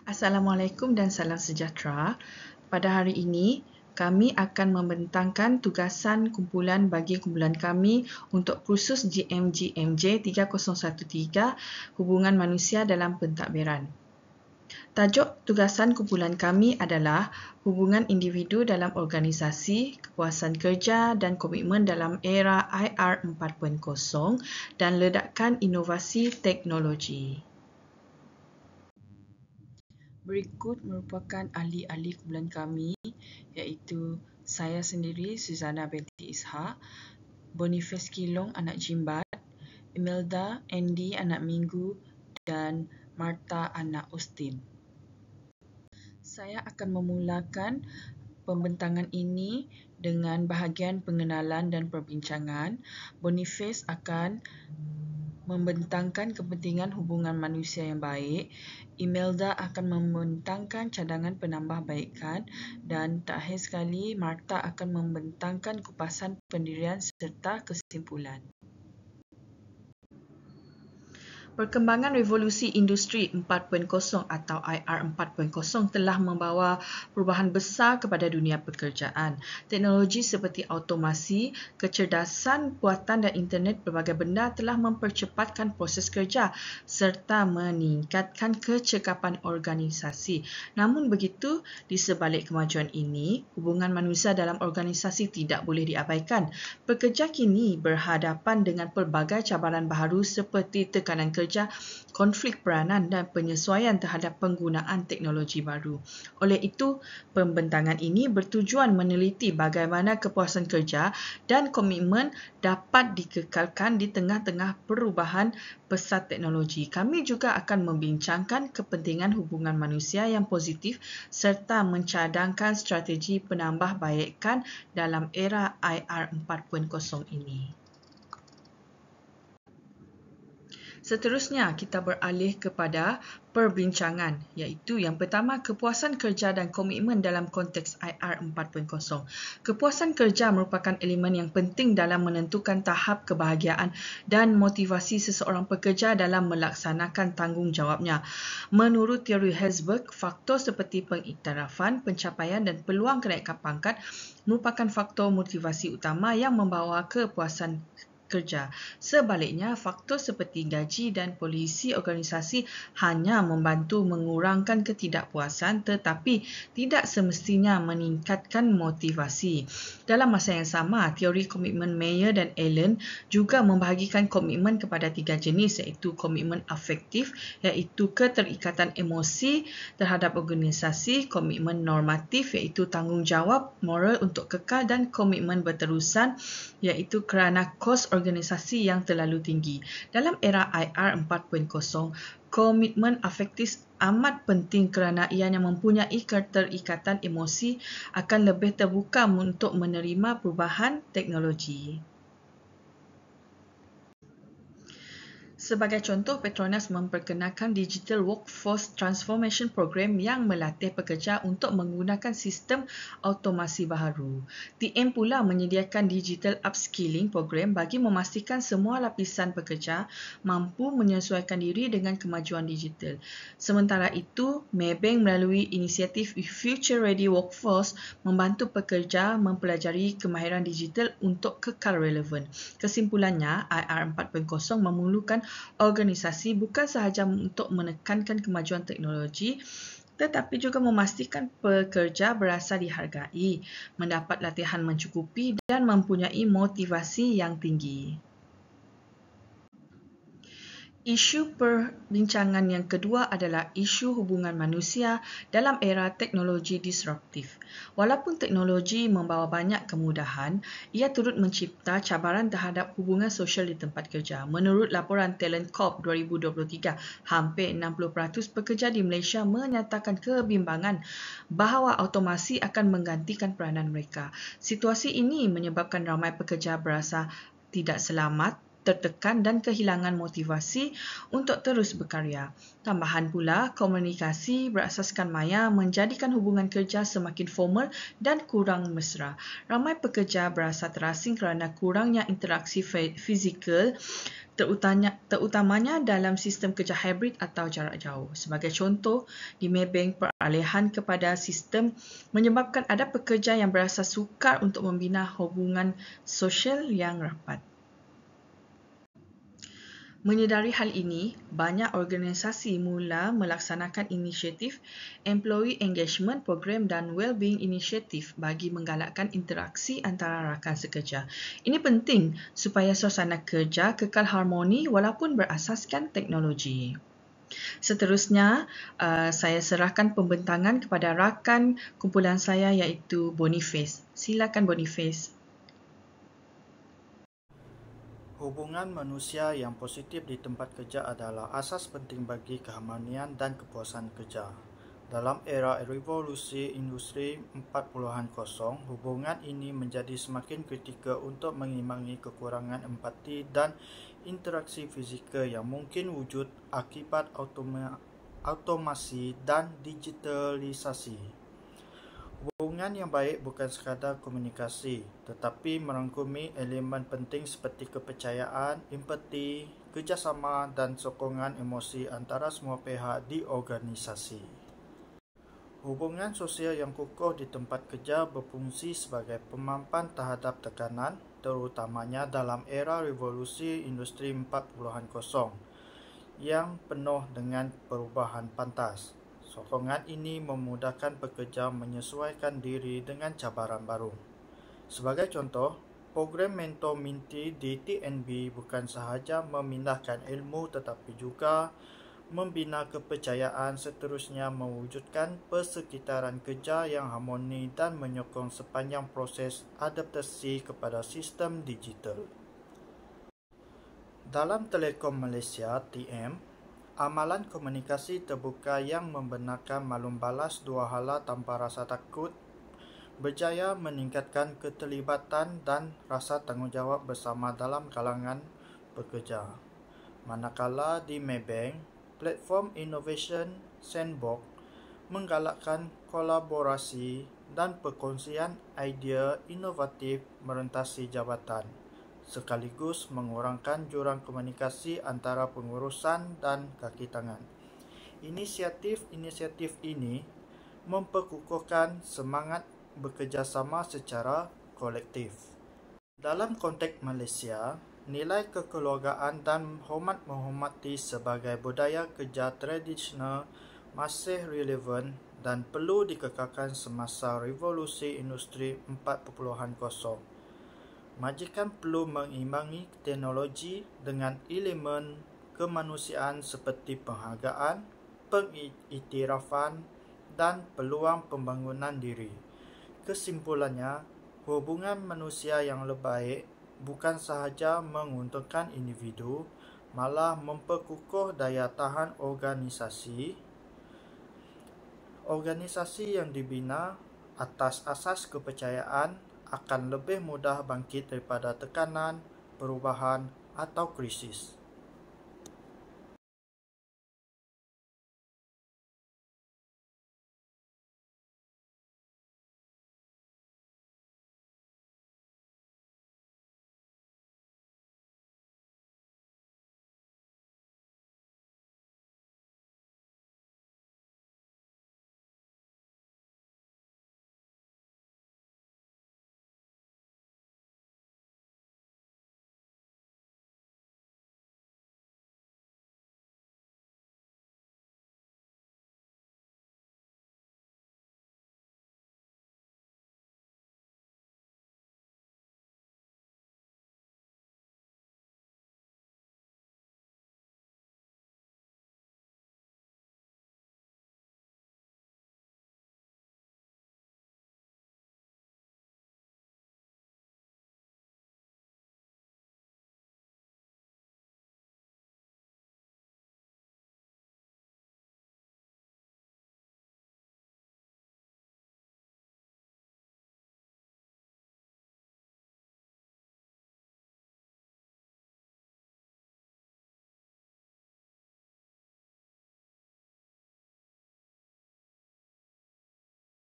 Assalamualaikum dan salam sejahtera. Pada hari ini, kami akan membentangkan tugasan kumpulan bagi kumpulan kami untuk kursus GMGMJ 3013 Hubungan Manusia dalam Pentadbiran. Tajuk tugasan kumpulan kami adalah hubungan individu dalam organisasi, kepuasan kerja dan komitmen dalam era IR 4.0 dan ledakan inovasi teknologi. Berikut merupakan ahli-ahli kumpulan kami iaitu saya sendiri Suzana binti Ishak, Boniface Kilong anak Jimbat, Imelda Andy anak Minggu dan Marta anak Ustin. Saya akan memulakan pembentangan ini dengan bahagian pengenalan dan perbincangan. Boniface akan membentangkan kepentingan hubungan manusia yang baik. Imelda akan membentangkan cadangan penambahbaikan dan terakhir sekali Marta akan membentangkan kupasan pendirian serta kesimpulan. Perkembangan revolusi industri 4.0 atau IR 4.0 telah membawa perubahan besar kepada dunia pekerjaan. Teknologi seperti automasi, kecerdasan buatan dan internet pelbagai benda telah mempercepatkan proses kerja serta meningkatkan kecekapan organisasi. Namun begitu, di sebalik kemajuan ini, hubungan manusia dalam organisasi tidak boleh diabaikan. Pekerja kini berhadapan dengan pelbagai cabaran baharu seperti tekanan kerja, konflik peranan dan penyesuaian terhadap penggunaan teknologi baru. Oleh itu, pembentangan ini bertujuan meneliti bagaimana kepuasan kerja dan komitmen dapat dikekalkan di tengah-tengah perubahan pesat teknologi. Kami juga akan membincangkan kepentingan hubungan manusia yang positif serta mencadangkan strategi penambahbaikan dalam era IR 4.0 ini. Seterusnya, kita beralih kepada perbincangan iaitu yang pertama, kepuasan kerja dan komitmen dalam konteks IR 4.0. Kepuasan kerja merupakan elemen yang penting dalam menentukan tahap kebahagiaan dan motivasi seseorang pekerja dalam melaksanakan tanggungjawabnya. Menurut teori Herzberg, faktor seperti pengiktirafan, pencapaian dan peluang kenaikan pangkat merupakan faktor motivasi utama yang membawa kepuasan kerja. Sebaliknya, faktor seperti gaji dan polisi organisasi hanya membantu mengurangkan ketidakpuasan tetapi tidak semestinya meningkatkan motivasi. Dalam masa yang sama, teori komitmen Meyer dan Allen juga membahagikan komitmen kepada tiga jenis iaitu komitmen afektif iaitu keterikatan emosi terhadap organisasi, komitmen normatif iaitu tanggungjawab moral untuk kekal dan komitmen berterusan iaitu kerana kos organisasi yang terlalu tinggi. Dalam era IR 4.0, komitmen afektif amat penting kerana ianya mempunyai keterikatan emosi akan lebih terbuka untuk menerima perubahan teknologi. Sebagai contoh, Petronas memperkenalkan Digital Workforce Transformation Program yang melatih pekerja untuk menggunakan sistem automasi baharu. TM pula menyediakan Digital Upskilling Program bagi memastikan semua lapisan pekerja mampu menyesuaikan diri dengan kemajuan digital. Sementara itu, Maybank melalui inisiatif Future Ready Workforce membantu pekerja mempelajari kemahiran digital untuk kekal relevan. Kesimpulannya, IR 4.0 memerlukan organisasi bukan sahaja untuk menekankan kemajuan teknologi tetapi juga memastikan pekerja berasa dihargai, mendapat latihan mencukupi dan mempunyai motivasi yang tinggi. Isu perbincangan yang kedua adalah isu hubungan manusia dalam era teknologi disruptif. Walaupun teknologi membawa banyak kemudahan, ia turut mencipta cabaran terhadap hubungan sosial di tempat kerja. Menurut laporan Talent Corp 2023, hampir 60% pekerja di Malaysia menyatakan kebimbangan bahawa automasi akan menggantikan peranan mereka. Situasi ini menyebabkan ramai pekerja berasa tidak selamat, tertekan dan kehilangan motivasi untuk terus berkarya. Tambahan pula, komunikasi berasaskan maya menjadikan hubungan kerja semakin formal dan kurang mesra. Ramai pekerja berasa terasing kerana kurangnya interaksi fizikal terutamanya dalam sistem kerja hybrid atau jarak jauh. Sebagai contoh, di Maybank, peralihan kepada sistem menyebabkan ada pekerja yang berasa sukar untuk membina hubungan sosial yang rapat. Menyedari hal ini, banyak organisasi mula melaksanakan inisiatif Employee Engagement Program dan Wellbeing Initiative bagi menggalakkan interaksi antara rakan sekerja. Ini penting supaya suasana kerja kekal harmoni walaupun berasaskan teknologi. Seterusnya, saya serahkan pembentangan kepada rakan kumpulan saya iaitu Boniface. Silakan Boniface. Hubungan manusia yang positif di tempat kerja adalah asas penting bagi keharmonian dan kepuasan kerja. Dalam era revolusi industri 4.0, hubungan ini menjadi semakin kritikal untuk mengimbangi kekurangan empati dan interaksi fizikal yang mungkin wujud akibat automasi dan digitalisasi. Hubungan yang baik bukan sekadar komunikasi, tetapi merangkumi elemen penting seperti kepercayaan, empati, kerjasama dan sokongan emosi antara semua pihak di organisasi. Hubungan sosial yang kukuh di tempat kerja berfungsi sebagai pemampan terhadap tekanan, terutamanya dalam era revolusi industri 4.0 yang penuh dengan perubahan pantas. Sokongan ini memudahkan pekerja menyesuaikan diri dengan cabaran baru. Sebagai contoh, program Mentor Minty di TNB bukan sahaja memindahkan ilmu tetapi juga membina kepercayaan, seterusnya mewujudkan persekitaran kerja yang harmoni dan menyokong sepanjang proses adaptasi kepada sistem digital. Dalam Telekom Malaysia (TM), amalan komunikasi terbuka yang membenarkan maklum balas dua hala tanpa rasa takut berjaya meningkatkan keterlibatan dan rasa tanggungjawab bersama dalam kalangan pekerja. Manakala di Maybank, platform Innovation Sandbox menggalakkan kolaborasi dan perkongsian idea inovatif merentasi jabatan, sekaligus mengurangkan jurang komunikasi antara pengurusan dan kaki tangan. Inisiatif ini memperkukuhkan semangat bekerjasama secara kolektif. Dalam konteks Malaysia, nilai kekeluargaan dan hormat menghormati sebagai budaya kerja tradisional masih relevan dan perlu dikekalkan semasa revolusi industri 4.0. Majikan perlu mengimbangi teknologi dengan elemen kemanusiaan seperti penghargaan, pengiktirafan dan peluang pembangunan diri. Kesimpulannya, hubungan manusia yang lebih baik bukan sahaja menguntungkan individu, malah memperkukuh daya tahan organisasi. Organisasi yang dibina atas asas kepercayaan akan lebih mudah bangkit daripada tekanan, perubahan atau krisis.